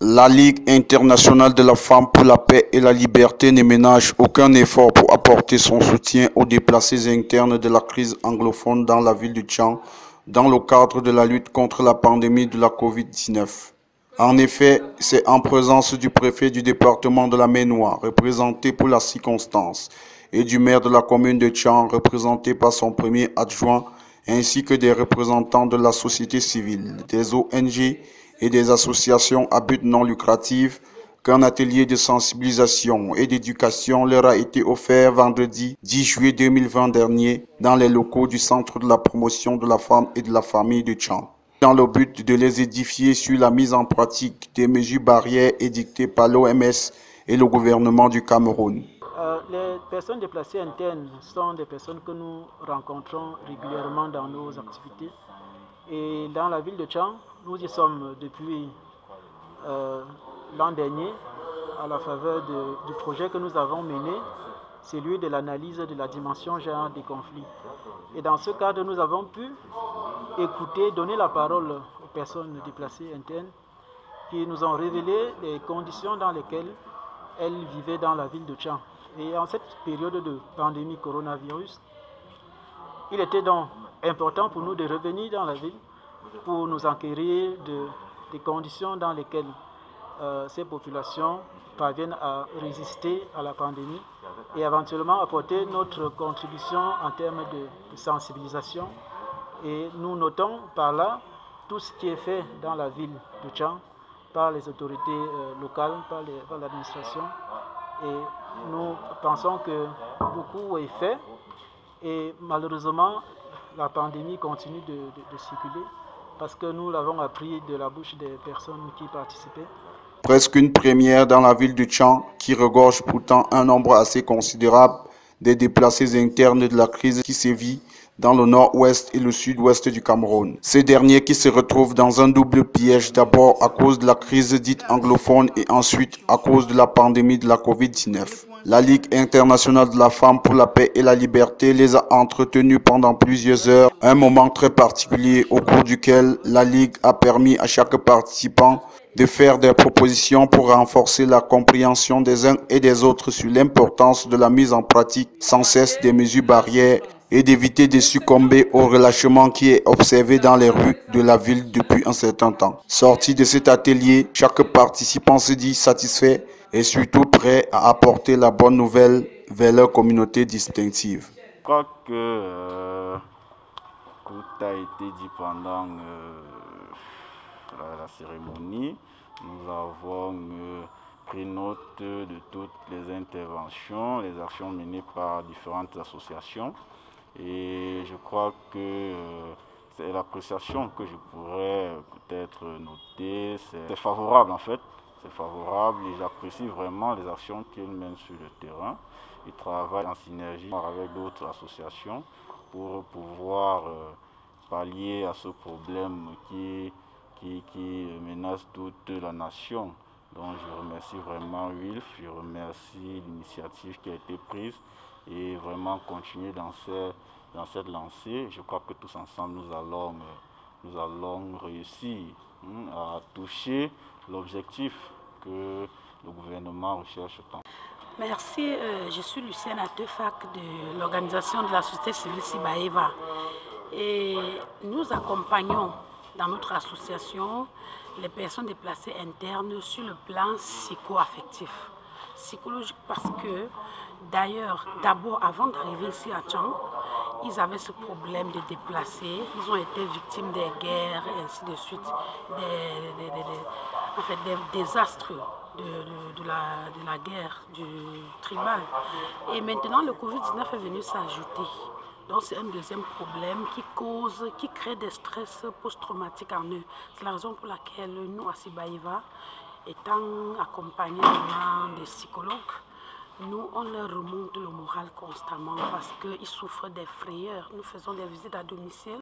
La Ligue internationale de la femme pour la paix et la liberté ne ménage aucun effort pour apporter son soutien aux déplacés internes de la crise anglophone dans la ville de Tchang, dans le cadre de la lutte contre la pandémie de la Covid-19. En effet, c'est en présence du préfet du département de la Maine-Noire, représenté pour la circonstance, et du maire de la commune de Tchang, représenté par son premier adjoint, ainsi que des représentants de la société civile, des ONG et des associations à but non lucratif, qu'un atelier de sensibilisation et d'éducation leur a été offert vendredi 10 juillet 2020 dernier dans les locaux du Centre de la promotion de la femme et de la famille de Tchang, dans le but de les édifier sur la mise en pratique des mesures barrières édictées par l'OMS et le gouvernement du Cameroun. Les personnes déplacées internes sont des personnes que nous rencontrons régulièrement dans nos activités. Et dans la ville de Tchang, nous y sommes depuis l'an dernier à la faveur du projet que nous avons mené, celui de l'analyse de la dimension genre des conflits. Et dans ce cadre, nous avons pu écouter, donner la parole aux personnes déplacées internes qui nous ont révélé les conditions dans lesquelles elles vivaient dans la ville de Tchang. Et en cette période de pandémie coronavirus, il était donc important pour nous de revenir dans la ville pour nous enquérir des conditions dans lesquelles ces populations parviennent à résister à la pandémie et éventuellement apporter notre contribution en termes de sensibilisation. Et nous notons par là tout ce qui est fait dans la ville de Tchang par les autorités locales, par l'administration. Et nous pensons que beaucoup est fait et malheureusement la pandémie continue de circuler parce que nous l'avons appris de la bouche des personnes qui participaient. Presque une première dans la ville de Tchang qui regorge pourtant un nombre assez considérable des déplacés internes de la crise qui sévit dans le nord-ouest et le sud-ouest du Cameroun. Ces derniers qui se retrouvent dans un double piège, d'abord à cause de la crise dite anglophone et ensuite à cause de la pandémie de la Covid-19. La Ligue internationale de la femme pour la paix et la liberté les a entretenus pendant plusieurs heures, un moment très particulier au cours duquel la Ligue a permis à chaque participant de faire des propositions pour renforcer la compréhension des uns et des autres sur l'importance de la mise en pratique sans cesse des mesures barrières et d'éviter de succomber au relâchement qui est observé dans les rues de la ville depuis un certain temps. Sorti de cet atelier, chaque participant se dit satisfait et surtout prêt à apporter la bonne nouvelle vers leur communauté distinctive. Je crois que tout a été dit pendant la cérémonie. Nous avons pris note de toutes les interventions, les actions menées par différentes associations. Et je crois que c'est l'appréciation que je pourrais peut-être noter. C'est favorable en fait. C'est favorable et j'apprécie vraiment les actions qu'ils mènent sur le terrain. Ils travaillent en synergie avec d'autres associations pour pouvoir pallier à ce problème qui menace toute la nation. Donc je remercie vraiment Wilf, je remercie l'initiative qui a été prise et vraiment continuer dans cette lancée. Je crois que tous ensemble nous allons réussir à toucher l'objectif que le gouvernement recherche tant. Merci, je suis Lucienne Atefac de l'organisation de la société civile Sibaeva et nous accompagnons dans notre association les personnes déplacées internes sur le plan psycho-affectif. Psychologique parce que d'ailleurs, d'abord avant d'arriver ici à Tchang, ils avaient ce problème de déplacés, ils ont été victimes des guerres et ainsi de suite, des désastres de la guerre, du tribal. Et maintenant le Covid-19 est venu s'ajouter. Donc c'est un deuxième problème qui crée des stress post-traumatiques en eux. C'est la raison pour laquelle nous, à Sibaeva, étant accompagnés des psychologues, nous, on leur remonte le moral constamment parce qu'ils souffrent des frayeurs. Nous faisons des visites à domicile.